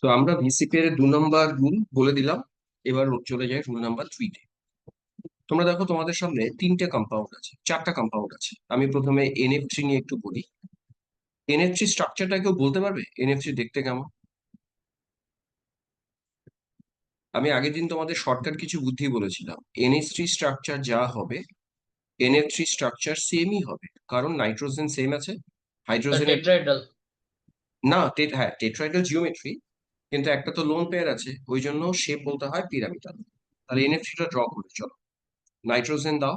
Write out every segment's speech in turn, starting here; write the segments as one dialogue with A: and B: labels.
A: তো আমরা ভিসিপি এর 2 নম্বর রুল বলে দিলাম। এবার চলে যাই রুল নাম্বার 3 তে। তোমরা দেখো তোমাদের সামনে 3টে কম্পাউন্ড আছে, 4টা কম্পাউন্ড আছে। আমি প্রথমে NF3 নিয়ে একটু বলি। NF3 স্ট্রাকচারটা কেউ বলতে পারবে NF3 দেখতে কেমন? আমি আগের দিন তোমাদের শর্টকাট কিছু বুদ্ধি বলেছিলাম। NH3 স্ট্রাকচার যা হবে, NF3 স্ট্রাকচার সেমই হবে, কারণ নাইট্রোজেন সেম আছে, হাইড্রোজেনের
B: টেট্রাইডাল।
A: না হ্যাঁ টেট্রাইডাল জিওমেট্রি, কিন্তু একটা তো লোন পেয়ার আছে, ওই জন্য শেপ বলতে হয় পিরামিডাল। তাহলে NF3টা ড্র করে চলো। নাইট্রোজেন দাও,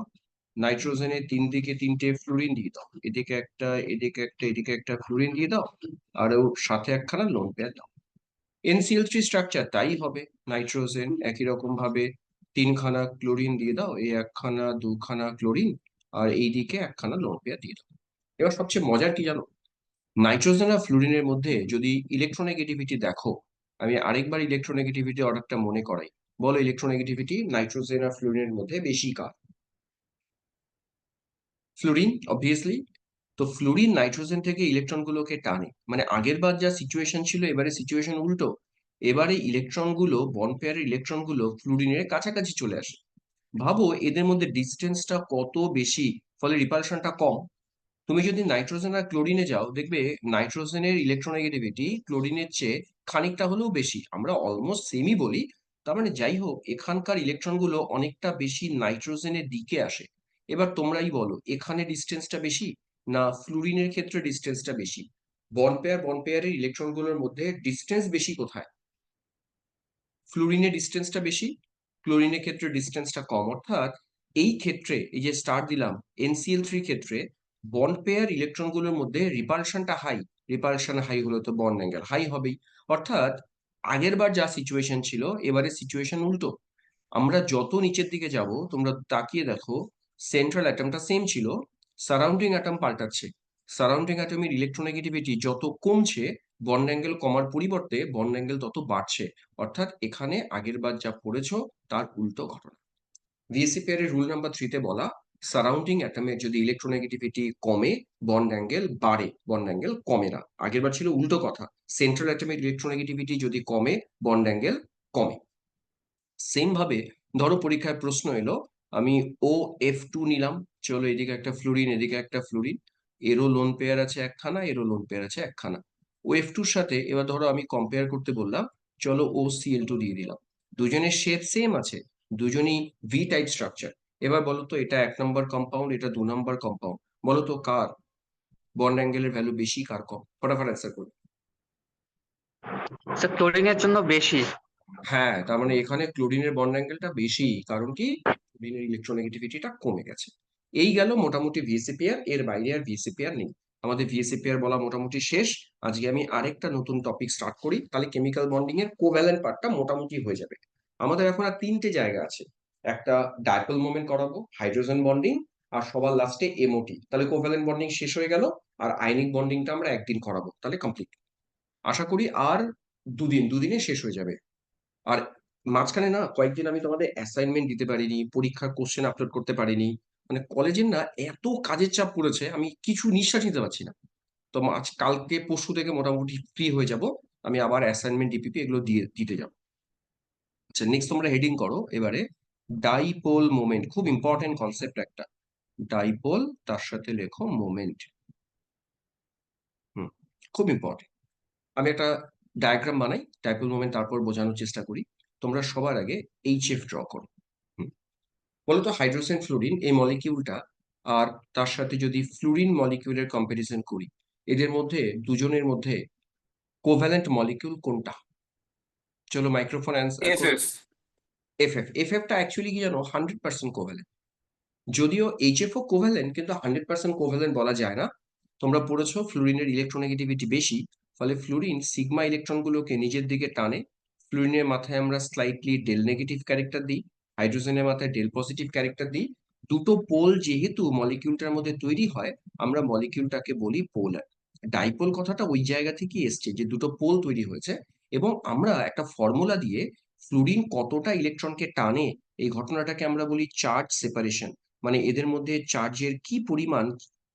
A: নাইট্রোজেনের 3 দিকে 3টে ফ্লুরিন দিয়ে দাও, এদিকে একটা এদিকে একটা এদিকে একটা ফ্লুরিন দিয়ে দাও, আর ওর সাথে একখানা লোন পেয়ার দাও। NCl3 স্ট্রাকচার তাই হবে, নাইট্রোজেন একই রকম ভাবে 3খানা ক্লোরিন দিয়ে দাও, এই একখানা 2খানা ক্লোরিন, আর এইদিকে একখানা লোন পেয়ার দিয়ে দাও। এবার সবচেয়ে মজার কি জানো, নাইট্রোজেন আর ফ্লুরিনের মধ্যে যদি ইলেকট্রোনেগেটিভিটি দেখো, আমি আরেকবার ইলেকট্রোনেগেটিভিটি অর্ডারটা মনে করাই। বলো ইলেকট্রোনেগেটিভিটি নাইট্রোজেন আর ফ্লুরিনের মধ্যে বেশি কার? Fluorine obviously. তো ফ্লুরিন নাইট্রোজেন থেকে ইলেকট্রন গুলোকে টানে, মানে আগের বার যা সিচুয়েশন ছিল এবারে সিচুয়েশন উল্টো। এবারে ইলেকট্রন গুলো, বন্ড পেয়ারের ইলেকট্রন গুলো ফ্লুরিনের কাছাকাছি চলে আসে। ভাবো এদের মধ্যে ডিস্টেন্সটা কত বেশি, ফলে রিপালশনটা কম। তুমি যদি নাইট্রোজেন আর ক্লোরিনে যাও, দেখবে নাইট্রোজেনের ইলেকট্রোনেগেটিভিটি ক্লোরিনের চেয়ে খানিকটা হলেও বেশি। আমরা অলমোস্ট সেমই বলি, তার মানে যাই হোক এখানকার ইলেকট্রন গুলো অনেকটা বেশি নাইট্রোজেনের দিকে আসে। এবার তোমরাই বলো এখানে ডিস্টেন্সটা বেশি না ফ্লুরিনের ক্ষেত্রে ডিস্টেন্সটা বেশি? বন্ড পেয়ারের ইলেকট্রন গুলোর মধ্যে ডিস্টেন্স বেশি কোথায়? ফ্লুরিনের ডিস্টেন্সটা বেশি, ক্লোরিনের ক্ষেত্রে ডিস্টেন্সটা কম। অর্থাৎ এই ক্ষেত্রে এই যে স্টার দিলাম, NCl3 ক্ষেত্রে বন্ড পেয়ার ইলেকট্রন গুলোর মধ্যে রিপালশনটা হাই। রিপালশন হাই হলে তো বন্ড অ্যাঙ্গেল হাই হবেই। অর্থাৎ আগের বার যা সিচুয়েশন ছিল এবারে সিচুয়েশন উল্টো। আমরা যত নিচের দিকে যাব তোমরা তাকিয়ে দেখো, সেন্ট্রাল অ্যাটমটা সেম ছিল, সারাউন্ডিং অ্যাটম পাল্টাচ্ছে। সারাউন্ডিং অ্যাটমের ইলেকট্রোনেগেটিভিটি যত কমছে, বন্ড অ্যাঙ্গেল কমার পরিবর্তে বন্ড অ্যাঙ্গেল তত বাড়ছে। অর্থাৎ এখানে আগের বার যা পড়েছো তার উল্টো ঘটনা। ভিএসি পেয়ারের রুল নাম্বার 3 তে বলা, সারাউন্ডিং অ্যাটমের যদি ইলেকট্রোনেগেটিভিটি কমে বন্ড অ্যাঙ্গেল বাড়ে, বন্ড অ্যাঙ্গেল কমে না। আগের বার ছিল উল্টো কথা, সেন্ট্রাল অ্যাটমের ইলেকট্রোনেগেটিভিটি যদি কমে বন্ড অ্যাঙ্গেল কমে। সেম ভাবে ধরো পরীক্ষায় প্রশ্ন এলো, আমি OF2 নিলাম, চলো এদিকে একটা ফ্লুরিন এদিকে একটা ফ্লুরিন, এরও লোন পেয়ার আছে একখানা, এরও লোন পেয়ার আছে একখানা। OF2 সাথে এবার ধরো আমি কম্পেয়ার করতে বললাম, চলো OCl2 দিয়ে দিলাম। দুজনের শেপ সেম আছে, দুজনই ভি টাইপ স্ট্রাকচার। এবার বলো তো এটা 1 নম্বর কম্পাউন্ড, এটা 2 নম্বর কম্পাউন্ড, বলো তো কার বন্ড অ্যাঙ্গেলের ভ্যালু বেশি কার কম? ফটাফট অ্যান্সার করো।
B: স্যার ক্লোরিনের জন্য বেশি।
A: হ্যাঁ, তার মানে এখানে ক্লোরিনের বন্ড অ্যাঙ্গেলটা বেশি, কারণ কি ক্লোরিনের ইলেকট্রোনেগেটিভিটিটা কমে গেছে। এই গেল মোটামুটি ভিএসিপিআর, এর বাইরে আর ভিএসিপিআর নেই। আমাদের ভিএসিপিআর বলা মোটামুটি শেষ। আজকে আমি আরেকটা নতুন টপিক স্টার্ট করি, তাহলে কেমিক্যাল বন্ডিং এর কোভ্যালেন্ট পার্টটা মোটামুটি হয়ে যাবে। আমাদের এখন আর 3টে জায়গা আছে, একটা ডাইপোল মোমেন্ট করাবো, হাইড্রোজেন বন্ডিং, আর সবার লাস্টে এমওটি, তাহলে কোভ্যালেন্ট বন্ডিং শেষ হয়ে গেল। আর আয়নিক বন্ডিংটা আমরা একদিন করাবো, তাহলে কমপ্লিট। আশা করি আর দুদিনে শেষ হয়ে যাবে। আর মাঝখানে না কয়েকদিন আমি তোমাদের অ্যাসাইনমেন্ট দিতে পারিনি, পরীক্ষার কোশ্চেন আপলোড করতে পারিনি। মানে কলেজের না এত কাজের চাপ পড়েছে, আমি কিছু নিঃশ্বাস নিতে পারছি না। তো আজ কালকে পরশু থেকে মোটামুটি ফ্রি হয়ে যাব, আমি আবার অ্যাসাইনমেন্ট ডিপিপি এগুলো দিয়ে দিতে যাব। আচ্ছা নেক্সট তোমরা হেডিং করো এবারে, ডাইপোল মোমেন্ট, খুব ইম্পর্টেন্ট কনসেপ্ট একটা। ডাইপোল, তার সাথে লেখো মোমেন্ট। হুম, খুব ইম্পর্টেন্ট। আমি একটা ডায়াগ্রাম বানাই ডাইপোল মোমেন্ট, তারপর বোঝানোর চেষ্টা করি। তোমরা সবার আগে HF ড্র করো। হুম, বলতো হাইড্রোজেন ফ্লুরিন এই মলিকিউলটা, আর তার সাথে যদি ফ্লুরিন মলিকিউলের কম্পারিজন করি, এদের মধ্যে দুজনের মধ্যে কোভ্যালেন্ট মলিকিউল কোনটা? চলো মাইক্রোফোন অ্যান্সার
C: এফ
A: করো।
C: এফ
A: এফ টা অ্যাকচুয়ালি কি জানো, 100% কোভ্যালেন্ট। যদিও HF ও কোভ্যালেন্ট, কিন্তু 100% কোভ্যালেন্ট বলা যায় না। তোমরা পড়েছো ফ্লুরিনের ইলেকট্রোনেগেটিভিটি বেশি, ফলে ফ্লুরিন সিগমা ইলেকট্রন গুলোকে নিজের দিকে টানে। ফ্লুরিনের মাথায় আমরা স্লাইটলি ডেল নেগেটিভ ক্যারেক্টার দিই, হাইড্রোজেনের মাথায় ডেল পজিটিভ ক্যারেক্টার দিই। দুটো পোল যেহেতু মলিকিউলটার মধ্যে তৈরি হয়, আমরা মলিকিউলটাকে বলি পোলার। ডাইপোল কথাটা ওই জায়গা থেকে এসছে, যে দুটো পোল তৈরি হয়েছে। এবং আমরা একটা ফর্মুলা দিয়ে ফ্লুরিন কতটা ইলেকট্রনকে টানে এই ঘটনাটাকে আমরা বলি চার্জ সেপারেশন। মানে এদের মধ্যে চার্জের কি পরিমাণ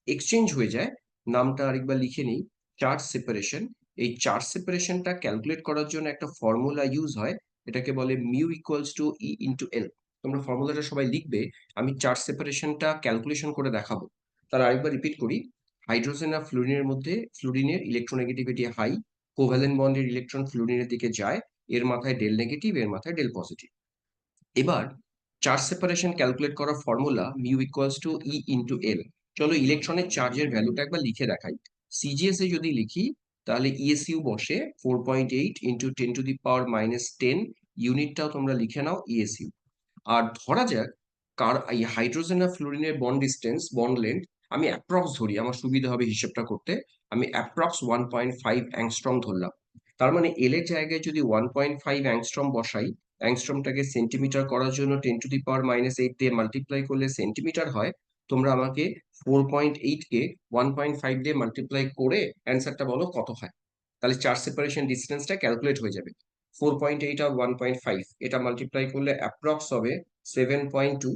A: এক্সচেঞ্জ হয়ে যায়, নামটা আরেকবার লিখে নিই, চার্জ সেপারেশন। এই চার্জ সেপারেশনটা ক্যালকুলেট করার জন্য একটা ফর্মুলা ইউজ হয়, এটাকে বলে mu equals to E into L. তোমরা ফর্মুলাটা সবাই লিখবে, আমি চার্জ সেপারেশনটা ক্যালকুলেশন করে দেখাবো। তাহলে আরেকবার রিপিট করি, হাইড্রোজেন আর ফ্লুরিনের মধ্যে ফ্লুরিনের ইলেকট্রোনেগেটিভিটি হাই, কোভ্যালেন্ট বন্ডের ইলেকট্রন ফ্লুরিনের দিকে যায়, এর মাথায় ডেল নেগেটিভ, এর মাথায় ডেল পজিটিভ। এবার চার্জ সেপারেশন ক্যালকুলেট করার formula mu equals to E into L. চলো ইলেকট্রনের চার্জের ভ্যালুটা একবার লিখে দেখাই। সিজিএস এ যদি লিখি তাহলে ইএসইউ বসে 4.8 ইন্টু 10⁻⁻10, ইউনিটটাও তোমরা লিখে নাও ইএসইউ। আর ধরা যাক এই হাইড্রোজেন আর ফ্লোরিনের বন্ড ডিস্টেন্স, বন্ড লেন্থ আমি অ্যাপ্রক্স ধরি, আমার সুবিধা হবে হিসেবটা করতে। আমি অ্যাপ্রক্স 1.5 অ্যাংস্ট্রম ধরলাম। তার মানে এল এর জায়গায় যদি 1.5 অ্যাংস্ট্রম বসাই, অ্যাংস্ট্রমটাকে সেন্টিমিটার করার জন্য 10⁻⁻8 দিয়ে মাল্টিপ্লাই করলে সেন্টিমিটার হয়। তোমরা আমাকে 4.8 কে 1.5 দিয়ে মাল্টিপ্লাই করে অ্যান্সারটা বলো কত হয়। তাহলে চার্জ সেপারেশন ডিস্টেন্সটা ক্যালকুলেট হয়ে যাবে। 4.8 আর 1.5 এটা মাল্টিপ্লাই করলে অ্যাপ্রক্স হবে 7.2।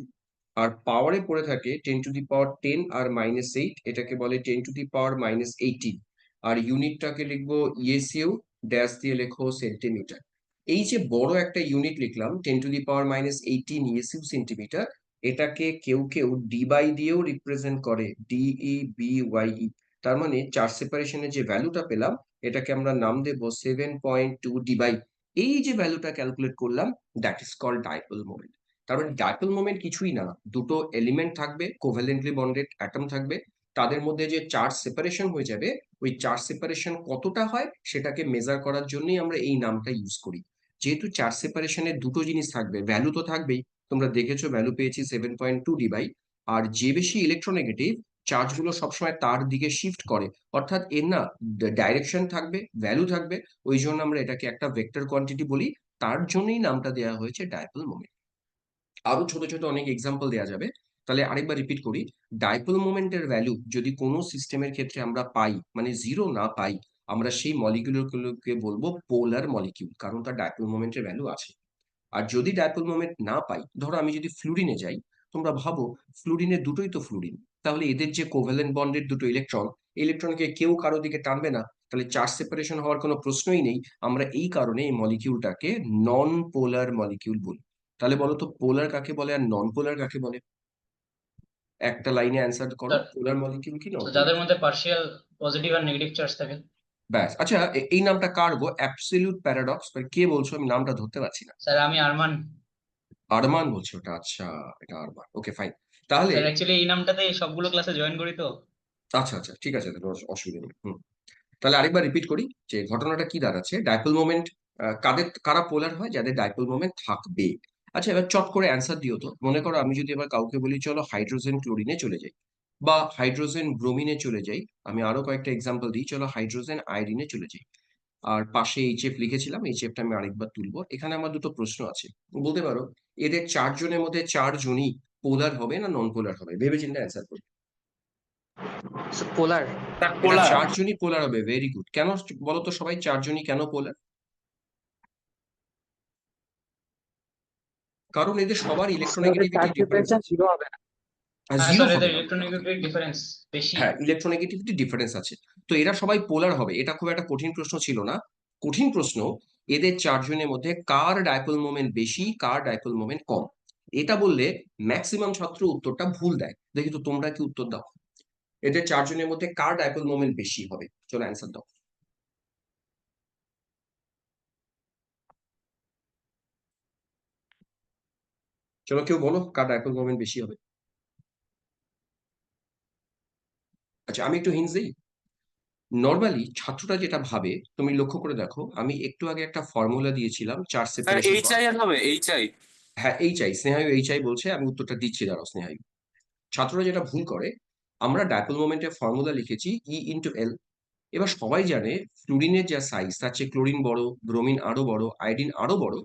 A: আর পাওয়ারে পড়ে থাকে 10⁻10 আর -8, এটাকে বলে 10⁻−18। আর ইউনিটটাকে লিখবো ইএসইউ, ড্যাশ দিয়ে লেখো সেন্টিমিটার। এই যে বড় একটা ইউনিট লিখলাম 10⁻−18 ইএসইউ সেন্টিমিটার, এটাকে কেউ কেউ ডি বাই দিয়েও রিপ্রেজেন্ট করে, ডিই বি ওয়াই ই। তার মানে চার্জ সেপারেশনের যে ভ্যালুটা পেলাম, এটাকে আমরা নাম দেবো 7.2 ডি বাই। এই যে ভ্যালুটা ক্যালকুলেট করলাম, that is called dipole moment. তার মানে ডাইপোল মোমেন্ট কিছুই না, দুটো এলিমেন্ট থাকবে, কোভ্যালেন্টলি বন্ডেড অ্যাটম থাকবে, তাদের মধ্যে যে চার্জ সেপারেশন হয়ে যাবে, ওই চার্জ সেপারেশন কতটা হয় সেটাকে মেজার করার জন্যই আমরা এই নামটা ইউজ করি। যেহেতু চার্জ সেপারেশনের দুটো জিনিস থাকবে, ভ্যালু তো থাকবেই, তোমরা দেখেছো ভ্যালু পেয়েছি 7.2 ডিবাই। আর যে বেশি ইলেকট্রোনেগেটিভ, চার্জগুলো সবসময় তার দিকে শিফট করে, অর্থাৎ এর না ডাইরেকশন থাকবে, ভ্যালু থাকবে, ওই জন্য আমরা এটাকে একটা ভেক্টর কোয়ান্টিটি বলি। তার জন্যই নামটা দেওয়া হয়েছে ডাইপোল মোমেন্ট। আরো ছোট ছোট অনেক এক্সাম্পল দেওয়া যাবে। তাহলে আরেকবার রিপিট করি, ডাইপোল মোমেন্টের ভ্যালু যদি কোনো সিস্টেমের ক্ষেত্রে আমরা পাই, মানে জিরো না পাই, আমরা সেই মলিকিউলগুলোকে বলবো পোলার মলিকিউল, কারণ তার ডাইপোল মোমেন্টের ভ্যালু আছে। আর যদি ডাইপোল মোমেন্ট না পাই, ধরো আমি যদি ফ্লুরিনে যাই, তোমরা ভাবো ফ্লুরিনের দুটোই তো ফ্লুরিন, তাহলে এদের যে কোভ্যালেন্ট বন্ডের দুটো ইলেকট্রন, ইলেকট্রনকে কেউ কারো দিকে টানবে না, তাহলে চার্জ সেপারেশন হওয়ার কোনো প্রশ্নই নেই। আমরা এই কারণে এই মলিকিউলটাকে নন পোলার মলিকিউল বলি। তাহলে বলো তো পোলার কাকে বলে আর নন পোলার কাকে বলে? একটা লাইনে অ্যান্সার করো, পোলার মলিকিউল কি নন
B: তো
A: পোলার?
B: যাদের মধ্যে পার্শিয়াল পজিটিভ আর নেগেটিভ চার্জ থাকে।
A: ব্যাস, আচ্ছা এই নামটা কার গো, অ্যাবসলিউট প্যারাডক্স, কে বলছো? আমি নামটা ধরতে পারছি না।
B: স্যার আমি আরমান।
A: আরমান বলছো ওটা? আচ্ছা, এটা আরমান, ওকে ফাইন। তাহলে
B: স্যার অ্যাকচুয়ালি এই নামটাতেই সবগুলো ক্লাসে জয়েন করি তো।
A: আচ্ছা আচ্ছা, ঠিক আছে, তাহলে অসুবিধা নেই। তাহলে আরেকবার রিপিট করি যে ঘটনাটা কি দাঁড়াচ্ছে। ডাইপোল মোমেন্ট কারা পোলার হয়? যাদের ডাইপোল মোমেন্ট থাকবে। আচ্ছা, এবার চট করে অ্যান্সার দিও তো। মনে করো আমি যদি এবার কাউকে বলি চলো হাইড্রোজেন ক্লোরিনে চলে যাই, বা হাইড্রোজেন ব্রোমিনে চলে যাই, আমি আরো কয়েকটা এক্সাম্পল দিই, চলো হাইড্রোজেন আয়োডিনে চলে যাই। আর পাশে এইচএফ লিখেছিলাম, এইচএফটা আমি আরেকবার তুলবো। এখানে আমার দুটো প্রশ্ন আছে, বলতে পারো এদের চারজনের মধ্যে চারজনই পোলার হবে না নন পোলার হবে? ভেবেচিন্তে অ্যান্সার করো।
B: পোলার।
C: স্যার
A: এরা
C: পোলার।
A: চারজনই পোলার হবে, ভেরি গুড। কেন বলো তো সবাই, চারজনই কেন পোলার? কারণ এদের সবার
C: ওদের
A: ইলেকট্রোনেগেটিভিটি
C: চার্জ
A: ডিফারেন্স
C: সেপারেশন
A: আছে।
C: জিরো হবে না।
B: হ্যাঁ
A: জিরো
B: স্যার,
A: হবে
B: এদের
A: না মোদ্দা কথা।
B: ইলেকট্রোনেগেটিভ ডিফারেন্স বেশি।
A: হ্যাঁ, ইলেকট্রোনেগেটিভিটি ডিফারেন্স আছে। তো এরা সবাই পোলার হবে, এটা খুব একটা কঠিন প্রশ্ন ছিল না। কঠিন প্রশ্ন, এদের চারজনের মধ্যে কার ডাইপোল মোমেন্ট বেশি, কার ডাইপোল মোমেন্ট কম। এটা বললে ম্যাক্সিমাম ছাত্র উত্তরটা ভুল দেয়। দেখি তো তোমরা কি উত্তর দাও, এদের চারজনের মধ্যে কার ডাইপোল মোমেন্ট বেশি হবে? চলো অ্যান্সার দাও। চলো কেউ বলো কার ডাইপোল মোমেন্ট বেশি হবে। আচ্ছা, আমি একটু হিন্টস দিই। নর্মালি ছাত্ররা যেটা ভাবে, তুমি লক্ষ্য করে দেখো, আমি একটু আগে একটা ফর্মুলা দিয়েছিলাম চার্জ
C: স্যার
A: সেপারেশন
C: এইচ
A: করা।
C: আই আর হবে এইচ আই।
A: হ্যাঁ, এইচআই, স্নেহায়ু এইচআই বলছে, আমি উত্তরটা দিচ্ছি, দাঁড়াও স্নেহায়ু। ছাত্ররা যেটা ভুল করে, আমরা ডাইপোল মোমেন্টের ফর্মুলা লিখেছি ই ইন্টু এল। এবার সবাই জানে ফ্লুরিনের যা সাইজ, তার চেয়ে ক্লোরিন বড়, ব্রোমিন আরো বড়, আয়োডিন আরো বড়।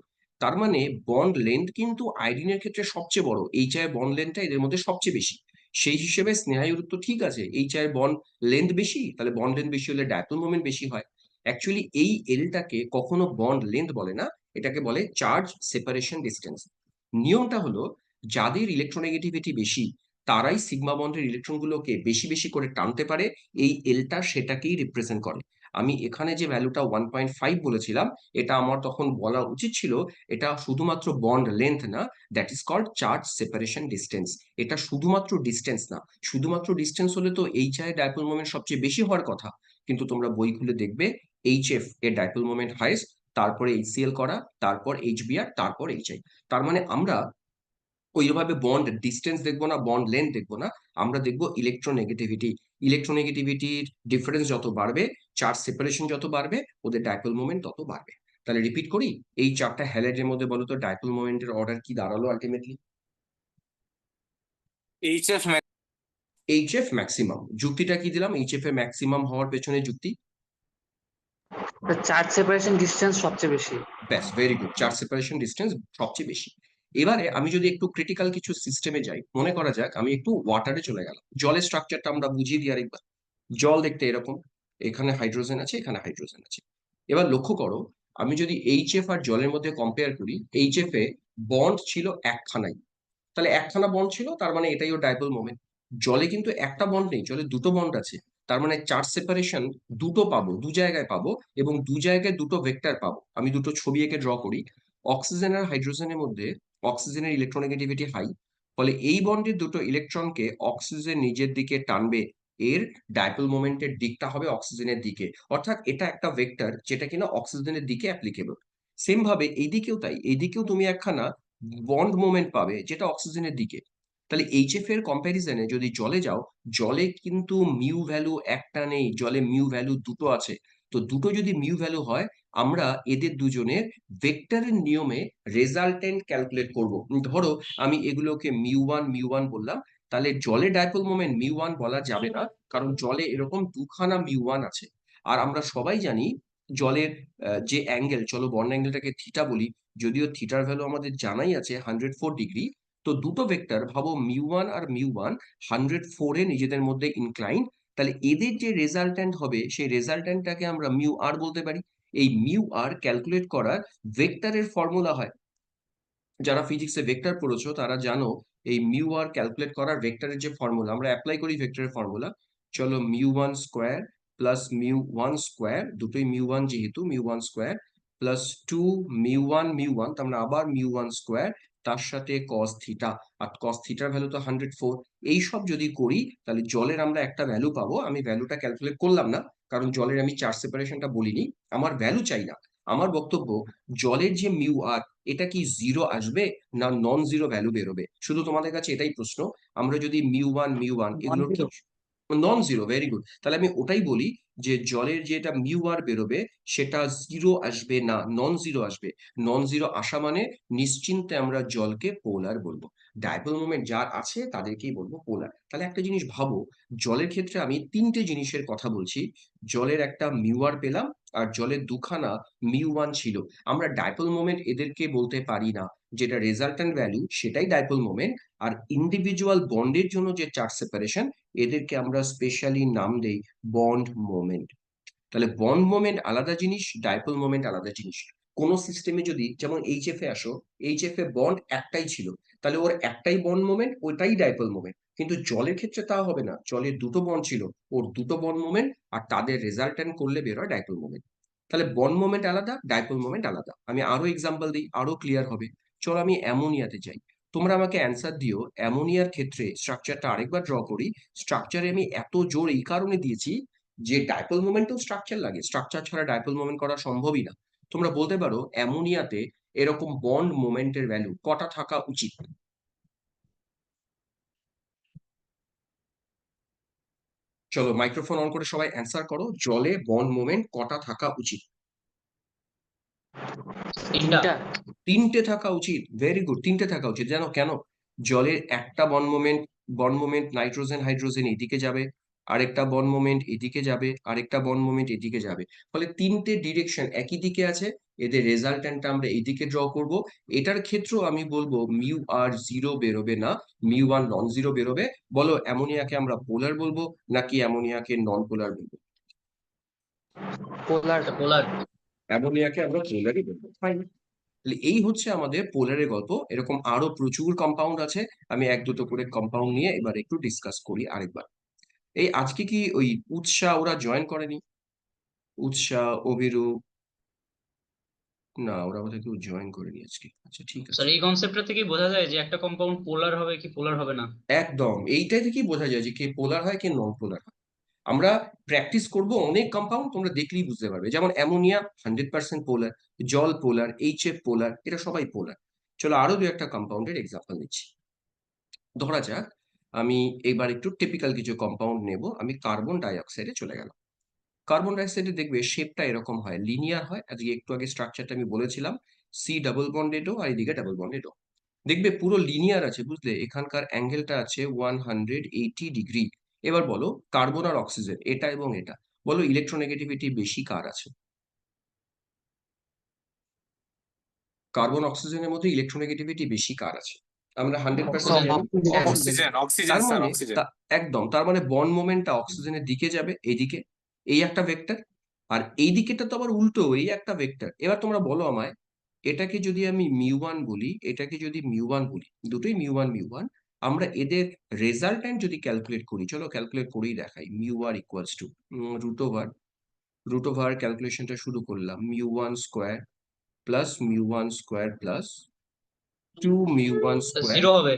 A: তার মানে বন্ড লেন্থ কিন্তু আয়োডিনের ক্ষেত্রে সবচেয়ে বড়, এইচআই বন্ড লেন্থটা এদের মধ্যে সবচেয়ে বেশি। সেই হিসেবে স্নেহায়ুর উত্তর ঠিক আছে, এইচআই বন্ড লেন্থ বেশি, তাহলে বন্ড লেন্থ বেশি হলে ডাইপোল মোমেন্ট বেশি হয়। অ্যাকচুয়ালি এই এলটাকে কখনো বন্ড লেন্থ বলে না, এটাকে বলে চার্জ সেপারেশন ডিস্টেন্স। নিয়মটা হলো, যাদের ইলেকট্রোনেগেটিভিটি বেশি তারাই সিগমা বন্ডের ইলেকট্রনগুলোকে বেশি বেশি করে টানতে পারে। এই এলটা সেটাকেই রিপ্রেজেন্ট করে। আমি এখানে যে ভ্যালুটা 1.5 বলেছিলাম, এটা আমার তখন বলা উচিত ছিল এটা শুধুমাত্র বন্ড লেন্থ না, that is called charge separation distance. এটা শুধুমাত্র ডিস্টেন্স না, শুধুমাত্র ডিস্টেন্স হলে তো এইচ আই ডাইপোল মোমেন্ট সবচেয়ে বেশি হওয়ার কথা, কিন্তু তোমরা বই খুলে দেখবে এইচ এফ এর ডাইপোল মোমেন্ট হাইয়েস্ট, তারপরে এইচসিএল করা, তারপর এইচবিআর, তারপর এইচআই। তার মানে আমরা ওইভাবে বন্ড ডিস্টেন্স দেখবো না, বন্ড লেন্থ দেখবো না, আমরা দেখবো ইলেকট্রোনেগেটিভিটি। ইলেকট্রোনেগেটিভিটির ডিফারেন্স যত বাড়বে, চার্জ সেপারেশন যত বাড়বে, ওদের ডাইপোল মোমেন্ট তত বাড়বে। তাহলে রিপিট করি, এই চারটা হ্যালাইডের মধ্যে বলো তো ডাইপোল মোমেন্টের অর্ডার কি দাঁড়ালো ultimately?
C: HF
A: H F maximum. যুক্তিটা কি দিলাম এইচ এফ এ ম্যাক্সিমাম হওয়ার পেছনে যুক্তি?
D: চার্জ সেপারেশন ডিসটেন্স সবচেয়ে বেশি।
A: ব্যাস, very good, charge separation distance সবচেয়ে বেশি। এবারে আমি যদি একটু ক্রিটিক্যাল কিছু সিস্টেমে যাই, মনে করা যাক আমি একটু ওয়াটারে চলে গেলাম। জলের স্ট্রাকচারটা আমরা বুঝিয়ে দিই আরেকবার। জল দেখতে এরকম, এখানে হাইড্রোজেন আছে, এখানে হাইড্রোজেন আছে। এবার লক্ষ্য করো, আমি যদি এইচ এফ আর জলের মধ্যে কম্পেয়ার করি, এইচ এফ এ বন্ড ছিল একখানাই, তাহলে একখানা বন্ড ছিল, তার মানে এটাই ওর ডাইপোল মোমেন্ট। জলে কিন্তু একটা বন্ড নেই, জলে দুটো বন্ড আছে, তার মানে চার্জ সেপারেশন দুটো পাবো, দু জায়গায় পাবো, এবং দু জায়গায় দুটো ভেক্টর পাবো। আমি দুটো ছবি এঁকে ড্র করি। অক্সিজেন আর হাইড্রোজেনের মধ্যে অক্সিজেনের ইলেকট্রোনেগেটিভিটি হাই, ফলে এই বন্ডের দুটো ইলেকট্রনকে অক্সিজেন নিজের দিকে টানবে, এর ডাইপোল মোমেন্টের দিকটা হবে অক্সিজেনের দিকে, অর্থাৎ এটা একটা ভেক্টর যেটা কিনা অক্সিজেনের দিকে অ্যাপ্লিকেবল। সেম ভাবে এইদিকেও তাই, এইদিকেও তুমি একখানা বন্ড মোমেন্ট পাবে যেটা অক্সিজেনের দিকে। তাহলে এইচএফ এর কম্প্যারিজনে যদি জলে যাও, জলে কিন্তু মিউ ভ্যালু একটা নেই, জলে মিউ ভ্যালু দুটো আছে। তো দুটো যদি মিউ ভ্যালু হয়, আমরা এদের দুজনের ভেক্টরের নিয়মে রেজাল্টেন্ট ক্যালকুলেট করব। ধরো আমি এগুলোকে মিউ ওয়ান বললাম, তাহলে জলে ডাইপোল মোমেন্ট মিউ ওয়ান বলা যাবে না, কারণ জলে এরকম দুখানা মিউ ওয়ান আছে। আর আমরা সবাই জানি জলের যে অ্যাঙ্গেল, চলো বর্ণ অ্যাঙ্গেলটাকে থিটা বলি, যদিও থিটার ভ্যালু আমাদের জানাই আছে 104 ডিগ্রি। তো দুটো ভেক্টর ভাবো মিউ ওয়ান আর মিউ ওয়ান 104-এ নিজেদের মধ্যে ইনক্লাইন, তাহলে এদের যে রেজাল্ট্যান্ট হবে সেই রেজাল্ট্যান্টটাকে আমরা মিউ আর বলতে পারি। এই মিউ আর ক্যালকুলেট করার ভেক্টরের ফর্মুলা হয়। যারা ফিজিক্সে ভেক্টর পড়েছো তারা জানো এই মিউ আর ক্যালকুলেট করার ভেক্টরের যে ফর্মুলা, আমরা অ্যাপ্লাই করি ভেক্টরের ফর্মুলা। চলো mu one square plus mu one square, দুটোই মিউ ওয়ান যেহেতু, mu one square plus two mu one, তার মানে আবার মিউ ওয়ান স্কোয়ার, তার সাথে কস থিটা, আর কস থিটার ভ্যালু তো 104। এইসব যদি করি তাহলে জলের আমরা একটা ভ্যালু পাবো। আমি ভ্যালুটা ক্যালকুলেট করলাম না, কারণ জলের আমি চার্জ সেপারেশনটা বলিনি, আমার ভ্যালু চাই না। আমার বক্তব্য, জলের যে মিউ আর, এটা কি জিরো আসবে না নন জিরো ভ্যালু বেরোবে, শুধু তোমাদের কাছে এটাই প্রশ্ন। আমরা যদি মিউ ওয়ান
D: নন
A: এগুলোর কি
D: zero.
A: Non zero, very good, তাহলে আমি ওটাই বলি যে জলের যেটা মিউ আর বেরোবে সেটা জিরো আসবে না, নন জিরো আসবে। নন জিরো আসা মানে নিশ্চিন্তে আমরা জলকে পোলার বলবো। ডাইপোল মোমেন্ট যার আছে তাদেরকেই বলবো পোলার। তাহলে একটা জিনিস ভাবো, জলের ক্ষেত্রে আমি তিনটে জিনিসের কথা বলছি। জলের একটা মিউ আর পেলাম, আর জলের দুখানা মিউ ওয়ান ছিল। আমরা ডাইপোল মোমেন্ট এদেরকে বলতে পারি না, যেটা রেজাল্টেন্ট ভ্যালু সেটাই ডাইপোল মোমেন্ট। আর ইন্ডিভিজুয়াল বন্ডের জন্য যে চার্জ সেপারেশন, এদেরকে আমরা স্পেশালি নাম দেই বন্ড মোমেন্ট। তাহলে বন্ড মোমেন্ট আলাদা জিনিস, ডাইপোল মোমেন্ট আলাদা জিনিস। কোন সিস্টেমে যদি যেমন এইচএফ এ আসো, এইচএফ এ বন্ড একটাই ছিল, তাহলে ওর একটাই বন্ড মোমেন্ট, ওইটাই ডাইপোল মোমেন্ট। কিন্তু জলের ক্ষেত্রে তা হবে না, জলের দুটো বন্ড ছিল, ওর দুটো বন্ড মোমেন্ট, আর তাদের রেজাল্টেন্ট করলে বের হয় ডাইপোল মোমেন্ট। তাহলে বন্ড মোমেন্ট আলাদা, ডাইপোল মোমেন্ট আলাদা। আমি আরো এক্সাম্পল দিই, আরো ক্লিয়ার হবে। চলো আমি অ্যামোনিয়াতে যাই, তোমরা আমাকে অ্যান্সার দিও। অ্যামোনিয়ার ক্ষেত্রে স্ট্রাকচারটা আরেকবার ড্র করি। স্ট্রাকচারে আমি এত জোর এই কারণে দিয়েছি যে ডাইপোল মোমেন্টেও স্ট্রাকচার লাগে, স্ট্রাকচার ছাড়া ডাইপোল মোমেন্ট করা সম্ভবই না। তোমরা বলতে পারো অ্যামোনিয়াতে এরকম বন্ড মোমেন্টের ভ্যালু কটা থাকা উচিত? চলো মাইক্রোফোন অন করে সবাই অ্যান্সার করো, জলে বন্ড মোমেন্ট কটা থাকা উচিত?
B: তিনটা।
A: তিনটে থাকা উচিত, ভেরি গুড, তিনটে থাকা উচিত। জানো কেন? জলের একটা বন্ড মোমেন্ট নাইট্রোজেন হাইড্রোজেন এদিকে যাবে, আরেকটা বন্ড মোমেন্ট এদিকে যাবে, আরেকটা বন্ড মোমেন্ট এদিকে যাবে, ফলে তিনটে ডিরেকশন একই দিকে আছে। এদের রেজাল্ট্যান্টটা আমরা এইদিকে ড্র করব। এটার ক্ষেত্রেও আমি বলবো মিউ আর জিরো বেরোবে না, মিউ ওয়ান নন জিরো বেরোবে। বলো অ্যামোনিয়াকে আমরা পোলার বলবো নাকি অ্যামোনিয়াকে নন পোলার বলবো?
D: পোলার।
B: পোলার।
A: অ্যামোনিয়াকে আমরা পোলারই বলবো, ফাইন। তাহলে এই হচ্ছে আমাদের পোলারের গল্প। এরকম আরো প্রচুর কম্পাউন্ড আছে। আমি এক দুটো করে কম্পাউন্ড নিয়ে এবার একটু ডিসকাস করি আরেকবার। এই আজকে কি ওই উৎসা ওরা জয়েন করেনি? উৎসা, অভিরূপ, না ওরা বোধহয় কেউ জয়েন করেনি আজকে। আচ্ছা ঠিক
B: স্যার
A: আছে।
B: এই কনসেপ্টটা থেকেই বোঝা যায় যে একটা কম্পাউন্ড পোলার হবে কি পোলার হবে না।
A: একদম এইটাই থেকেই বোঝা যায় যে কে পোলার হয় কে নন পোলার হয়। আমরা প্র্যাকটিস করব অনেক কম্পাউন্ড, তোমরা দেখলেই বুঝতে পারবে। যেমন অ্যামোনিয়া 100% পোলার, জল পোলার, এইচএফ পোলার, এটা সবাই পোলার। চলো আরো দু একটা কম্পাউন্ডের এক্সাম্পল নিচ্ছি। ধরা যাক আমি এবার একটু টিপিক্যাল কিছু কম্পাউন্ড নেব। আমি কার্বন ডাই অক্সাইডে চলে গেলাম। কার্বন ডাই অক্সাইডে দেখবে শেপটা এরকম হয়, লিনিয়ার হয়। আজকে একটু আগে স্ট্রাকচারটা আমি বলেছিলাম, সি ডাবল বন্ডেড ও আর এদিকে ডাবল বন্ডেড ও। দেখবে পুরো লিনিয়ার আছে, বুঝলে? এখানকার অ্যাঙ্গেলটা আছে 180 ডিগ্রি। এবার বলো কার্বন আর অক্সিজেন এটা এবং এটা, বলো ইলেকট্রোনেগেটিভিটি বেশি কার আছে? কার্বন অক্সিজেনের মধ্যে ইলেকট্রোনেগেটিভিটি বেশি কার আছে? আমরা 100%
B: অক্সিজেন।
A: জানি
D: অক্সিজেন।
A: অক্সিজেন।
C: অক্সিজেন
A: তার
C: স্যার,
A: মানে
C: অক্সিজেন।
A: একদম, তার মানে বন্ড মোমেন্টটা অক্সিজেনের দিকে যাবে, এইদিকে। এই একটা ভেক্টর। আর এই দিকেটা তো আবার উল্টো, এই একটা ভেক্টর। এবার তোমরা বলো আমায়, এটাকে যদি আমি মিউ1 বলি, এটাকে যদি মিউ1 বলি, দুটোই মিউ1 মিউ1, আমরা এদের রেজাল্ট্যান্ট যদি ক্যালকুলেট করি, চলো ক্যালকুলেট করেই দেখাই। মিউ আর ইকুয়ালস টু রুট ওভার ক্যালকুলেশনটা শুরু করলাম, মিউ1 স্কোয়ার প্লাস মিউ1 স্কোয়ার প্লাস 2 মিউ1 স্কোয়ার।
B: জিরো হবে।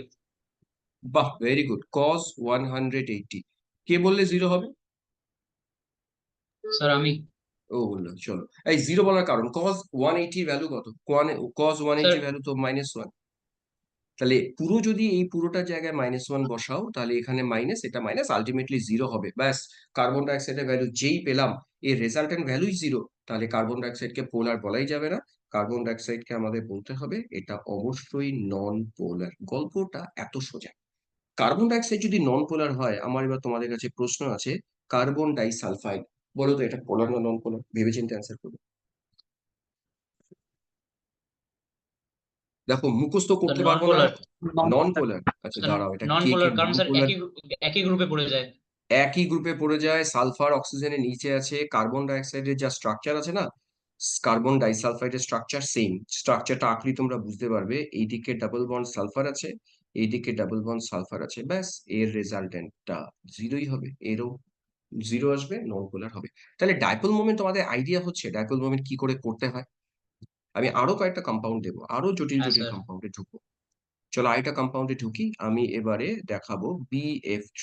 A: বাহ, ভেরি গুড। কজ 180। কে বললে জিরো হবে?
B: স্যার আমি।
A: ও বললো। চলো, এই জিরো বলার কারণ, কজ 180 ভ্যালু কত? কজ
B: স্যার
A: 180 ভ্যালু তো -1। তাহলে পুরো যদি এই পুরোটার জায়গায় -1 বসাও, তাহলে এখানে মাইনাস, এটা মাইনাস, আলটিমেটলি জিরো হবে। ব্যাস, কার্বন ডাইঅক্সাইডের ভ্যালু যেই পেলাম, এর রেজাল্টেন্ট ভ্যালুই জিরো, তাহলে কার্বন ডাইঅক্সাইডকে পোলার বলাই যাবে না। কার্বন ডাইঅক্সাইডকে আমাদের বলতে হবে এটা অবশ্যই নন পোলার। গল্পটা এত সোজা। কার্বন ডাইঅক্সাইড যদি নন পোলার হয়, আমার এবার তোমাদের কাছে প্রশ্ন আছে, কার্বন ডাইসালফাইড, বলো তো এটা পোলার না নন পোলার? ভেবেচিন্তে অ্যান্সার করবে। দেখো মুখস্থ
B: স্যার
A: করতে
B: নন
A: পারবো না।
B: পোলার।
A: নন পোলার? আচ্ছা
B: স্যার
A: দাঁড়াও, এটা
B: নন
A: কে কে
B: পোলার কারণ
A: নন
B: স্যার
A: পোলার?
B: একই গ্রুপে পড়ে যায়।
A: একই গ্রুপে পড়ে যায়, সালফার অক্সিজেনের নিচে আছে। কার্বন ডাইঅক্সাইডের যা স্ট্রাকচার আছে না, কার্বন ডাইসালফাইডের স্ট্রাকচার সেম। স্ট্রাকচারটা আঁকলি তোমরা বুঝতে পারবে। এইদিকে ডাবল বন্ড সালফার আছে, এইদিকে ডাবল বন্ড সালফার আছে। ব্যাস, এর রেজাল্টেন্টটা জিরোই হবে, এরও জিরো আসবে, নন পোলার হবে। তাহলে ডাইপোল মোমেন্ট তোমাদের আইডিয়া হচ্ছে ডাইপোল মোমেন্ট কি করে করতে হয়। আমি আরো কয়েকটা কম্পাউন্ড দেবো, আরো জটিল
B: হ্যাঁ
A: জটিল
B: স্যার।
A: কম্পাউন্ডে ঢুকবো। চলো আরেকটা কম্পাউন্ডে ঢুকি। আমি এবারে দেখাবো BF3।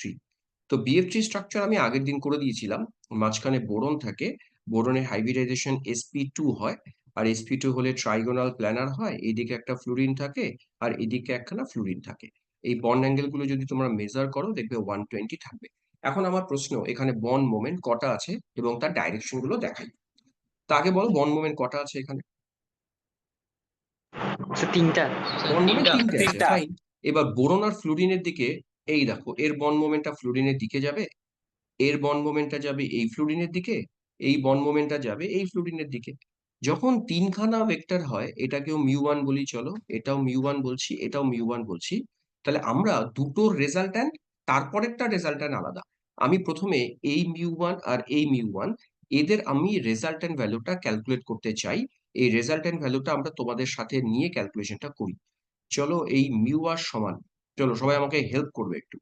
A: তো BF3 স্ট্রাকচার আমি আগের দিন করে দিয়েছিলাম। মাঝখানে বোরন থাকে, বোরনের হাইব্রিডাইজেশন sp2 হয়। আর sp2 হলে ট্রাইগোনাল প্ল্যানার হয়, এদিকে একটা ফ্লুরিন থাকে আর এদিকে একখানা ফ্লুরিন থাকে। এই বন্ড অ্যাঙ্গেল গুলো যদি তোমরা মেজার করো, দেখবে 120 থাকবে। এখন আমার প্রশ্ন, এখানে বন্ড মোমেন্ট কটা আছে এবং তার ডাইরেকশন গুলো দেখাই। তা আগে বলো বন্ড মোমেন্ট কটা আছে এখানে?
D: আচ্ছা, তিনটা।
B: স্যার
A: বন্ড মোমেন্ট
B: তিনটা।
A: তিনটে আছে,
C: তিনটা।
A: ফাইন। এবার বোরন আর ফ্লুরিনের দিকে, এই দেখো এর বন্ড মোমেন্টটা ফ্লুরিনের দিকে যাবে, এর বন্ড মোমেন্টটা যাবে এই ফ্লুরিনের দিকে, এই বন্ড মোমেন্টটা যাবে এই ফ্লুরিনের দিকে। যখন তিনখানা ভেক্টর হয়, এটাকেও মিউ1 বলি, চলো এটাও মিউ1 বলছি, এটাও মিউ1 বলছি। তাহলে আমরা দুটোর রেজাল্ট্যান্ট, তারপরেরটা রেজাল্ট্যান্ট আলাদা। আমি প্রথমে এই মিউ1 আর এই মিউ1, এদের আমি রেজাল্ট্যান্ট ভ্যালুটা ক্যালকুলেট করতে চাই। এই রেজাল্ট্যান্ট ভ্যালুটা আমরা তোমাদের সাথে নিয়ে ক্যালকুলেশনটা করি। চলো এই মিউ আর সমান, চলো সবাই আমাকে হেল্প করবে একটু।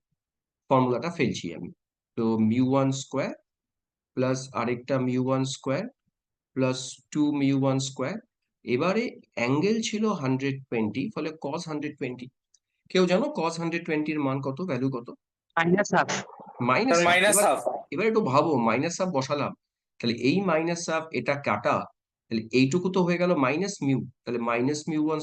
A: ফর্মুলাটা ফেলছি আমি। তো মিউ1 স্কোয়ার প্লাস আরেকটা মিউ1 স্কোয়ার প্লাস 2 মিউ1 স্কোয়ার। এবারে অ্যাঙ্গেল ছিল 120, ফলে কস 120। কেউ জানো কস 120 এর মান কত, ভ্যালু কত?
D: -1/2।
A: Minus half.
C: মাইনাস
A: এবার
C: হাফ।
A: এবার একটু ভাবো, মাইনাস হাফ বসালাম, তাহলে এই মাইনাস হাফ এটা কাটা, তাহলে এইটুকু তো হয়ে গেল মাইনাস মিউ। তাহলে -মিউ1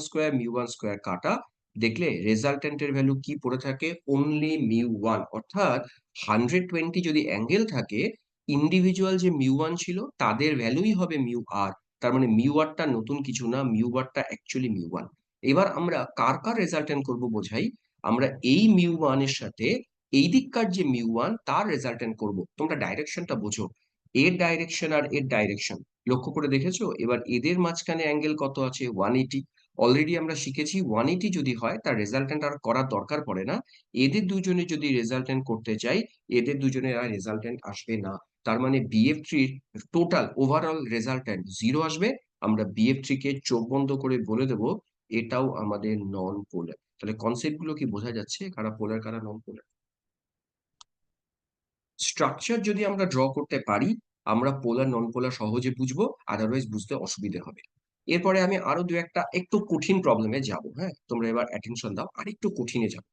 A: স্কোয়ার কাটা, দেখলে রেজাল্টেন্টের ভ্যালু কি পড়ে থাকে? অনলি মিউ1। অর্থাৎ 120 যদি অ্যাঙ্গেল থাকে, ইন্ডিভিজুয়াল যে মিউ1 ছিল তাদের ভ্যালুই হবে মিউ আর। তার মানে মিউ আরটা নতুন কিছু না, মিউ আরটা অ্যাকচুয়ালি মিউ1। এবার আমরা কার কার রেজাল্টেন্ট করবো বোঝাই। আমরা এই মিউ1 এর সাথে এই দিককার যে মিউ1 তার রেজাল্টেন্ট করব। তোমরা ডাইরেকশনটা বোঝো, এর ডাইরেকশন আর এর ডাইরেকশন লক্ষ্য করে দেখেছো? এবার এদের মাঝখানে অ্যাঙ্গেল কত আছে? 180। অলরেডি আমরা শিখেছি 180 যদি হয় তার রেজাল্টেন্ট আর করার দরকার পড়ে না। এদের দুজনে যদি রেজাল্টেন্ট করতে চাই, এদের দুজনের আর রেজাল্টেন্ট আসবে না। তার মানে BF3 total overall resultant zero আসবে, আমরা BF3 কে চোখ বন্ধ করে বলে দেব এটাও আমাদের নন পোলার। তাহলে কনসেপ্ট গুলো কি বোঝা যাচ্ছে কারা পোলার কারা নন পোলার? স্ট্রাকচার যদি আমরা ড্র করতে পারি আমরা পোলার নন পোলার সহজে বুঝবো, আদারওয়াইজ বুঝতে অসুবিধে হবে। এরপরে আমি আরো দু একটা একটু কঠিন প্রবলেমে যাব। হ্যাঁ, তোমরা এবার অ্যাটেনশন দাও, আর একটু কঠিনে যাও।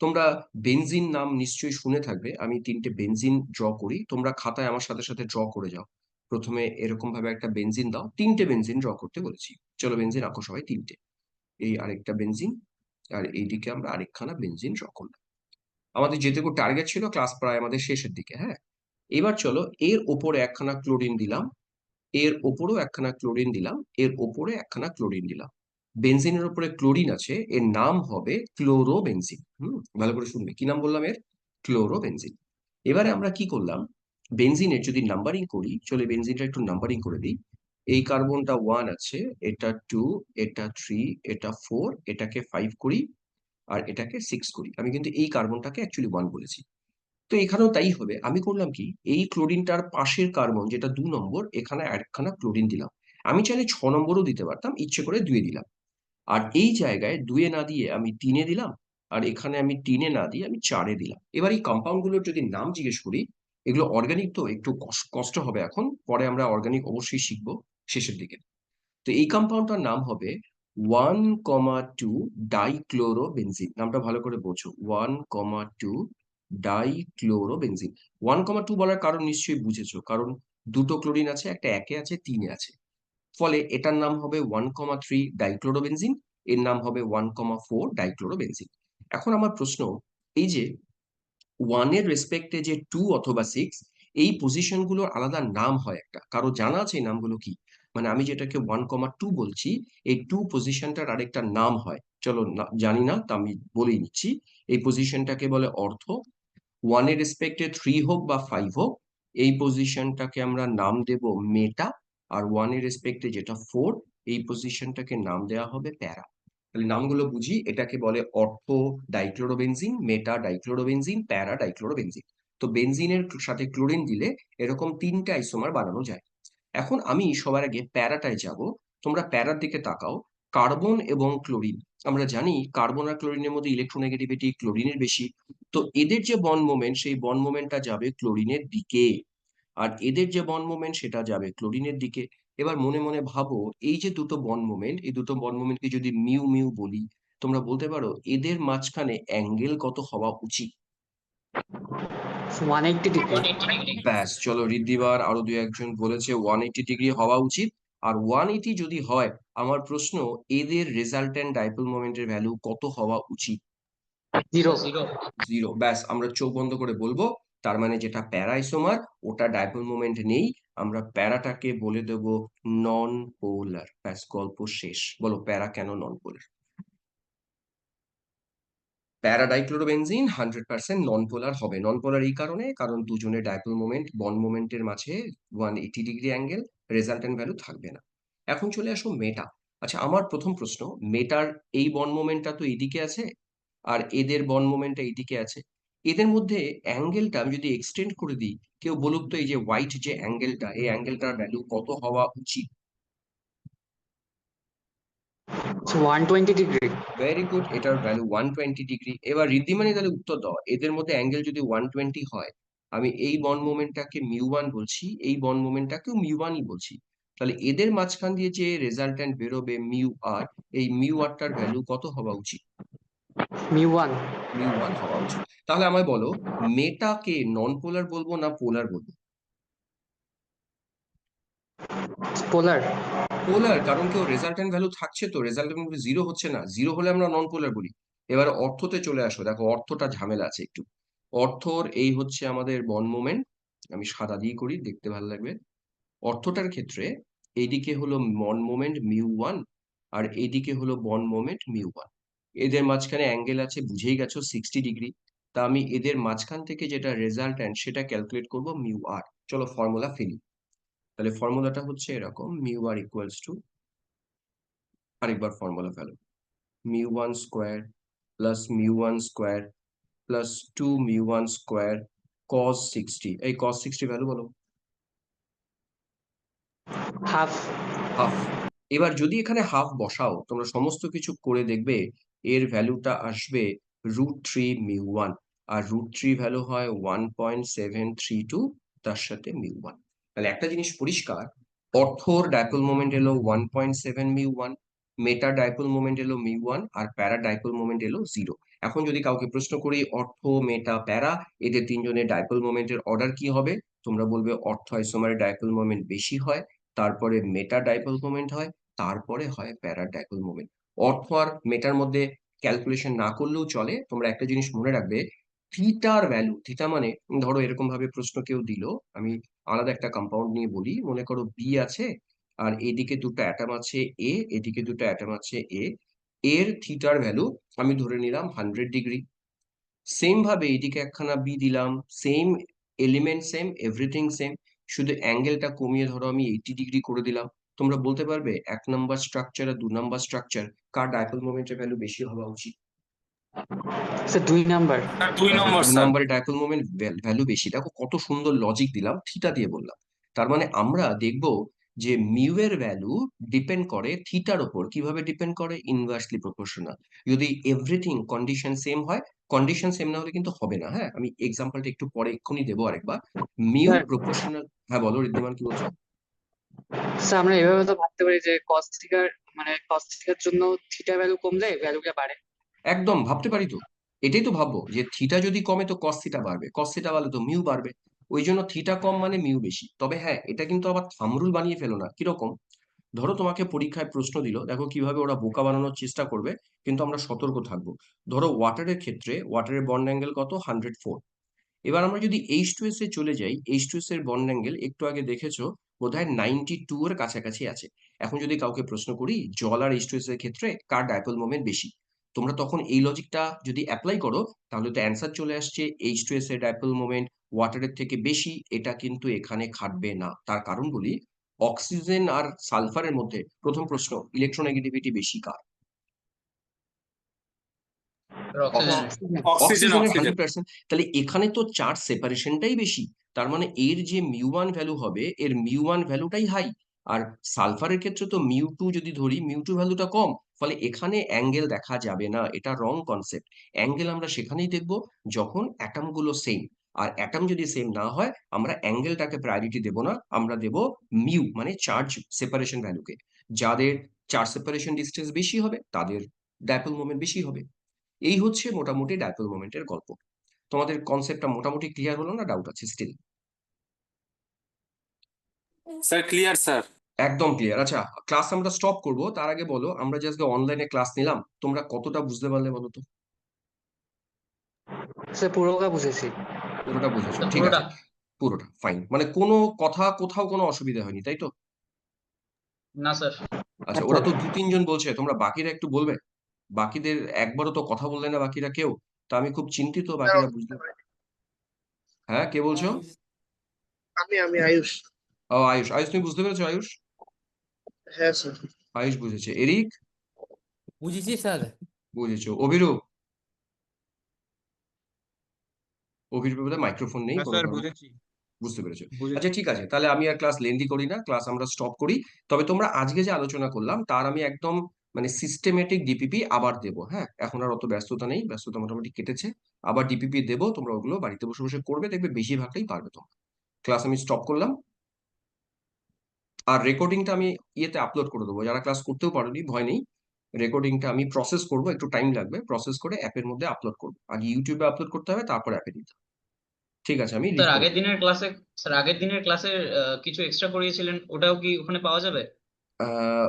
A: তোমরা বেনজিন নাম নিশ্চয়ই শুনে থাকবে। আমি তিনটে বেনজিন ড্র করি, তোমরা খাতায় আমার সাথে সাথে ড্র করে যাও। প্রথমে এরকম ভাবে একটা বেনজিন দাও, তিনটে বেনজিন ড্র করতে বলেছি। চলো বেনজিন আঁকো সবাই তিনটে। এই আরেকটা বেনজিন, আর এইদিকে আমরা আরেকখানা বেনজিন ড্র করলাম। আমাদের যেটুকু টার্গেট ছিল ক্লাস প্রায় আমাদের শেষের দিকে। হ্যাঁ, এবার চলো এর ওপরে একখানা ক্লোরিন দিলাম, এর ওপরেও একখানা ক্লোরিন দিলাম, এর ওপরে একখানা ক্লোরিন দিলাম। বেনজিনের উপরে ক্লোরিন আছে, এর নাম হবে ক্লোরোবেনজিন। ভালো করে শুনবে, কি নাম বললাম এর? ক্লোরোবেনজিন। এবারে আমরা কি করলাম, বেনজিনের যদি নাম্বারিং করি, চলে বেনজিনটা একটু নাম্বারিং করে দিই। এই কার্বনটা 1 আছে, এটা 2, এটা 3, এটা 4, এটাকে 5 করি, আর এটাকে 6 করি। আমি কিন্তু এই কার্বনটাকে অ্যাকচুয়ালি 1 বলেছি। তো এখানেও তাই হবে। আমি করলাম কি, এই ক্লোরিনটার পাশের কার্বন যেটা 2 নম্বর, এখানে আরেকখানা ক্লোরিন দিলাম। আমি চাইলে 6 নম্বরও দিতে পারতাম, ইচ্ছে করে 2 এ দিলাম। আর এই জায়গায় 2 এ না দিয়ে আমি 3 এ দিলাম, আর এখানে আমি 3 এ না দিয়ে আমি 4 এ দিলাম। এবার এই কম্পাউন্ড গুলোর যদি নাম জিজ্ঞেস করি, এগুলো অর্গানিক তো একটু কষ্ট হবে এখন, পরে আমরা অর্গানিক অবশ্যই শিখবো শেষের দিকে। তো এই কম্পাউন্ডটার নাম হবে 1,2 ডাইক্লোরোবেনজিন। নামটা ভালো করে বোঝো, 1,2 ডাইক্লোরোবেনজিন। 1,2 বলার কারণ নিশ্চয়ই বুঝেছো, কারণ দুটো ক্লোরিন আছে, একটা 1 এ আছে, 3 এ আছে। ফলে এটার নাম হবে 1,3 ডাইক্লোরোবেনজিন, এর নাম হবে 1,4 ডাইক্লোরোবেনজিন। এখন আমার প্রশ্ন, এই যে 1 এর রেসপেক্টে যে 2 অথবা 6, এই পজিশন গুলোর আলাদা নাম হয় একটা, কারো জানা আছে এই নামগুলো কি? মানে আমি যেটাকে 1,2 বলছি, এই 2 পজিশনটার আরেকটা নাম হয়। চলো জানি না, তা আমি বলেই নিচ্ছি। এই পজিশনটাকে বলে অর্থ। 1 এর রেসপেক্টে 3 হোক বা 5 হোক, এই পজিশনটাকে আমরা নাম দেব মেটা। আর 1 এর রেসপেক্টে যেটা 4, এই পজিশনটাকে নাম দেওয়া হবে প্যারা। তাহলে নামগুলো বুঝি, এটাকে বলে অর্থো ডাইক্লোরোবেনজিন, মেটা ডাইক্লোরোবেনজিন, প্যারা ডাইক্লোরোবেনজিন। তো বেনজিনের সাথে ক্লোরিন দিলে এরকম 3টে আইসোমার বানানো যায়। এখন আমি সবার আগে প্যারাটায় যাব। তোমরা প্যারার দিকে তাকাও। কার্বন এবং ক্লোরিন, আমরা জানি কার্বন আর ক্লোরিনের মধ্যে ইলেকট্রোনেগেটিভিটি ক্লোরিনের বেশি। তো এদের যে বন্ড মোমেন্ট, সেই বন্ড মোমেন্টটা যাবে ক্লোরিনের দিকে, আর এদের যে বন্ড মোমেন্ট সেটা যাবে ক্লোরিনের দিকে। এবার মনে মনে ভাবো, এই যে দুটো বন্ড মোমেন্ট, এই দুটো বন্ড মোমেন্টকে যদি মিউ মিউ বলি, তোমরা বলতে পারো এদের মাঝখানে অ্যাঙ্গেল কত হওয়া উচিত?
D: 180 ডিগ্রি।
B: 180 ডিগ্রি।
A: ব্যাস, চলো ঋদ্ধিবার আরো দু একজন বলেছে 180 ডিগ্রি হওয়া উচিত। আর 180 যদি হয়, আমার প্রশ্ন, এদের রেজাল্টেন্ট ডাইপোল মোমেন্টের ভ্যালু কত হওয়া উচিত?
D: 0।
B: 0।
A: 0। ব্যাস, আমরা চোখ বন্ধ করে বলবো, তার মানে যেটা প্যারা আইসোমার ওটা ডাইপোল মোমেন্ট নেই, আমরা প্যারাটাকে বলে দেব নন পোলার। ব্যাস, গল্প শেষ। বলো প্যারা কেন নন পোলার? প্যারা ডাইক্লোরোবেনজিন 100% নন পোলার হবে। নন পোলার এই কারণে, কারণ দুজনের ডাইপোল মোমেন্ট বন্ড মোমেন্টের মাঝে 180 ডিগ্রি অ্যাঙ্গেল, রেজাল্টেন্ট ভ্যালু থাকবে না। এখন চলে আসো মেটা। আচ্ছা, আমার প্রথম প্রশ্ন, মেটার এই বন্ড মোমেন্টটা তো এইদিকে আছে, আর এদের বন্ড মোমেন্টটা এইদিকে আছে। এদের মধ্যে অ্যাঙ্গেলটা আমি যদি এক্সটেন্ড করে দিই, কেউ বলুক তো এই যে হোয়াইট যে অ্যাঙ্গেলটা, এই অ্যাঙ্গেলটার ভ্যালু কত হওয়া উচিত?
D: 120 ডিগ্রি।
A: ভেরি গুড, এটার ভ্যালু 120 ডিগ্রি। এবার ঋদ্ধিমানি তাহলে উত্তর দাও, এদের মধ্যে অ্যাঙ্গেল যদি 120 হয়, আমি এই বন্ড মোমেন্টটাকে মিউ 1 বলছি, এই বন্ড মোমেন্টটাকেও মিউ 1ই বলছি, তাহলে এদের মাঝখান দিয়ে যে রেজাল্ট্যান্ট বেরোবে মিউ 8, এই মিউ 8টার ভ্যালু কত হওয়া উচিত?
D: মিউ 1।
A: মিউ 1 হওয়া উচিত। তাহলে আমায় বলো, মেটাকে নন পোলার বলবো না পোলার বলবো?
D: পোলার।
A: পোলার, কারণ কেউ রেজাল্টেন্ট ভ্যালু থাকছে, তো রেজাল্টেন্ট ভ্যালু 0 হচ্ছে না, 0 হলে আমরা নন পোলার বলি। এবার অর্থতে চলে আসো, দেখো অর্থটা ঝামেলা আছে একটু। অর্থর এই হচ্ছে আমাদের বন্ড মোমেন্ট, আমি সাদা দিয়ে করি দেখতে ভালো লাগবে। অর্থটার ক্ষেত্রে এইদিকে হলো বন্ড মোমেন্ট মিউ 1, আর এইদিকে হলো বন্ড মোমেন্ট মিউ 1। এদের মাঝখানে অ্যাঙ্গেল আছে, বুঝেই গেছো 60 ডিগ্রি। তা আমি এদের মাঝখান থেকে যেটা রেজাল্ট্যান্ট সেটা ক্যালকুলেট করবো মিউ 8। চলো ফর্মুলা ফেলি। তাহলে ফর্মুলাটা হচ্ছে এরকম, মিউ 8 ইকুয়ালস টু, আরেকবার ফর্মুলা ফেলো, mu 1 square plus mu 1 square plus 2 mu 1 square cos 60। এই কস 60 ভ্যালু বলো।
D: হাফ।
A: হাফ। এবার যদি এখানে হাফ বসাও, তোমরা সমস্ত কিছু করে দেখবে এর ভ্যালুটা আসবে √3 μ1, আর √3 ভ্যালু হয় 1.732, তার সাথে μ1। তাহলে একটা জিনিস পরিষ্কার, অর্থর ডাইপোল মোমেন্ট এলো 1.7 μ1, মেটা ডাইপোল মোমেন্ট এলো μ1, আর প্যারা ডাইপোল মোমেন্ট এলো 0। এখন যদি কাউকে প্রশ্ন করি অর্থ, মেটা, প্যারা, এদের তিনজনের ডাইপোল মোমেন্টের অর্ডার কি হবে, তোমরা বলবে অর্থ আইসোমারের ডাইপোল মোমেন্ট বেশি হয়, তারপরে মেটা ডাইপোল মোমেন্ট হয়, তারপরে হয় প্যারা ডাইপোল মোমেন্ট। অর্থ আর মেটার মধ্যে ক্যালকুলেশন না করলেও চলে, তোমরা একটা জিনিস মনে রাখবে, থিটার ভ্যালু, থিটা মানে ধরো এরকম ভাবে প্রশ্ন কেউ দিল, আমি আলাদা একটা কম্পাউন্ড নিয়ে বলি, মনে করো বি আছে, আর এদিকে দুটো অ্যাটম আছে এ, এদিকে দুটো অ্যাটম আছে এ, এর থিটার ভ্যালু আমি ধরে নিলাম 100 ডিগ্রি। সেম ভাবে এদিকে একখানা বি দিলাম, same element, same everything same, শুধু অ্যাঙ্গেলটা কমিয়ে ধরো আমি 80 ডিগ্রি করে দিলাম। তোমরা বলতে পারবে 1 নম্বর স্ট্রাকচার আর 2 নম্বর স্ট্রাকচার কার ডাইপোল মোমেন্টের ভ্যালু বেশি হওয়া উচিত?
D: Sir 2 number.
C: স্যার 2
A: দেখো
C: নম্বর
A: 2
C: স্যার।
A: নম্বরের ডাইপোল মোমেন্ট ভ্যালু বেশি। দেখো কত সুন্দর লজিক দিলাম, থিটা দিয়ে বললাম। তার মানে আমরা দেখব যে মিউ এর ভ্যালু ডিপেন্ড করে থিটার উপর। কিভাবে ডিপেন্ড করে? Inversely proportional. যদি এভরিথিং কন্ডিশন সেম হয়, কন্ডিশন সেম না হলে কিন্তু হবে না। হ্যাঁ, আমি এক্সাম্পলটা একটু পরে এক্ষুনি দেবো আরেকবার। Mu
D: sir
A: proportional. হ্যাঁ বলো ঋদ্ধিমান, কি বলছো?
D: স্যার আমরা এভাবে তো ভাবতে পারি যে কস থিটার মানে কস থিটার জন্য থিটা ভ্যালু কমলে ভ্যালুটা বাড়ে।
A: একদম ভাবতে পারি তো। এটাই তো ভাববো যে থিটা যদি কমে তো কস থিটা বাড়বে, কস থিটা বাড়লে তো মিউ বাড়বে। ওই জন্য থিটা কম মানে মিউ বেশি। তবে হ্যাঁ, এটা কিন্তু আবার থামরুল বানিয়ে ফেলো না। কিরকম? ধরো তোমাকে পরীক্ষায় প্রশ্ন দিল, দেখো কিভাবে ওরা বোকা বানানোর চেষ্টা করবে, কিন্তু আমরা সতর্ক থাকবো। ধরো ওয়াটারের ক্ষেত্রে ওয়াটারের বন্ড অ্যাঙ্গেল কত? 104। এবার আমরা যদি H2S এ চলে যাই, H2S এর বন্ড অ্যাঙ্গেল একটু আগে দেখেছো বোধহয় 92 এর কাছাকাছি আছে। এখন যদি কাউকে প্রশ্ন করি জল আর H2S এর ক্ষেত্রে কার ডাইপোল মোমেন্ট বেশি, তোমরা তখন এই লজিকটা যদি অ্যাপ্লাই করো, তাহলে তো অ্যান্সার চলে আসছে H2S এর ডাইপোল মোমেন্ট ওয়াটারের থেকে বেশি। এটা কিন্তু এখানে খাটবে না। তার কারণ বলি, অক্সিজেন আর সালফারের মধ্যে প্রথম প্রশ্ন, ইলেকট্রোনেগেটিভিটি বেশি কার?
B: অক্সিজেনের।
C: অক্সিজেন
A: অক্সিজেনের
C: অক্সিজেন
A: 100%। তাহলে এখানে তো চার্জ সেপারেশনটাই বেশি। তার মানে এর যে μ1 ভ্যালু হবে, এর μ1 ভ্যালুটাই হাই। আর সালফারের ক্ষেত্রে তো μ2 যদি ধরি, μ2 ভ্যালুটা কম। ফলে এখানে অ্যাঙ্গেল দেখা যাবে না, এটা রং কনসেপ্ট। অ্যাঙ্গেল আমরা সেখানেই দেখব যখন অ্যাটম গুলো সেম। আর অ্যাটম যদি সেম না হয়, আমরা অ্যাঙ্গেলটাকে প্রায়োরিটি দেব না, আমরা দেব মিউ মানে চার্জ সেপারেশন ভ্যালুকে। যাদের চার্জ সেপারেশন ডিস্টেন্স বেশি হবে তাদের ডাইপোল মোমেন্ট বেশি হবে। এই হচ্ছে মোটামুটি ডাইপোল মোমেন্টের গল্প। তোমাদের কনসেপ্টটা মোটামুটি ক্লিয়ার হলো না? ডাউট আছে স্টিল?
C: Sir clear sir.
A: একদম ক্লিয়ার। আচ্ছা, ক্লাস আমরা স্টপ করব, তার আগে বলো, আমরা যে আজকে অনলাইনে ক্লাস নিলাম, তোমরা কতটা বুঝতে পারলে বলো তো?
D: স্যার পুরোটা বুঝেছি।
A: পুরোটা বুঝেছো?
B: তো
A: ঠিক
B: পুরোটা।
A: আছে, পুরোটা ফাইন। মানে কোনো কথা কোথাও কোনো অসুবিধা হয়নি, তাই তো?
B: না স্যার।
A: আচ্ছা, ওরা তো 2-3 জন বলছে, তোমরা বাকিরা একটু বলবে। বাকিদের একবারও তো কথা বললে না বাকিরা কেউ। তা আমি খুব চিন্তিত, বাকিরা বুঝতে। হ্যাঁ, কে বলছো?
E: আমি আয়ুষ।
A: ও আয়ুষ। আয়ুষ তুমি বুঝতে পেরেছো? আয়ুষ,
E: হ্যাঁ স্যার।
A: আয়ুষ বুঝেছে। এরিক
F: বুঝেছি স্যার।
A: বুঝেছো। অভিরূপ, অভিরূপের মাইক্রোফোন নেই
F: হ্যাঁ
A: কোনো
F: স্যার
A: কারণে।
F: বুঝেছি।
A: বুঝতে পেরেছো?
F: বুঝেছি।
A: আচ্ছা ঠিক আছে, তাহলে আমি আর ক্লাস লেন্দি করি না, ক্লাস আমরা স্টপ করি। তবে তোমরা আজকে যে আলোচনা করলাম তার আমি একদম মানে সিস্টেমেটিক ডিপিপি আবার দেবো। হ্যাঁ, এখন আর অত ব্যস্ততা নেই, ব্যস্ততা মোটামুটি কেটেছে। আবার ডিপিপি দেবো, তোমরা ওগুলো বাড়িতে বসে বসে করবে, দেখবে বেশিরভাগটাই পারবে তোমরা। ক্লাস আমি স্টপ করলাম। আর রেকর্ডিংটা আমি ইয়েতে আপলোড করে দেবো, যারা ক্লাস করতেও পারোনি ভয় নেই। রেকর্ডিংটা আমি প্রসেস করব, একটু টাইম লাগবে, প্রসেস করে অ্যাপের মধ্যে আপলোড করবো। আগে ইউটিউবে আপলোড করতে হবে, তারপর অ্যাপে দিতে হবে। ঠিক আছে, আমি লিভ
B: স্যার
A: করে
B: আগের
A: দিলাম।
B: দিনের ক্লাসে, স্যার আগের দিনের ক্লাসে কিছু এক্সট্রা করিয়েছিলেন, ওটাও কি ওখানে পাওয়া যাবে?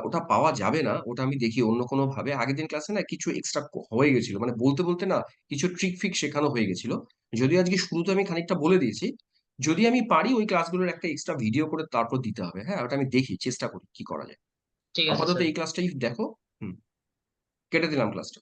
A: ওটা পাওয়া যাবে না, ওটা আমি দেখি অন্য কোনো ভাবে। আগের দিন ক্লাসে না কিছু এক্সট্রা হয়ে গেছিল, মানে বলতে বলতে না কিছু ট্রিক ফিক শেখানো হয়ে গেছিল। যদিও আজকে শুরুতে আমি খানিকটা বলে দিয়েছি। যদি আমি পারি ওই ক্লাসগুলোর একটা এক্সট্রা ভিডিও করে তারপর দিতে হবে। হ্যাঁ, ওটা আমি দেখি, চেষ্টা করি কি করা যায়।
B: ঠিক আছে
A: আপাতত
B: স্যার।
A: এই ক্লাসটাই দেখো। হুম, কেটে দিলাম ক্লাসটা।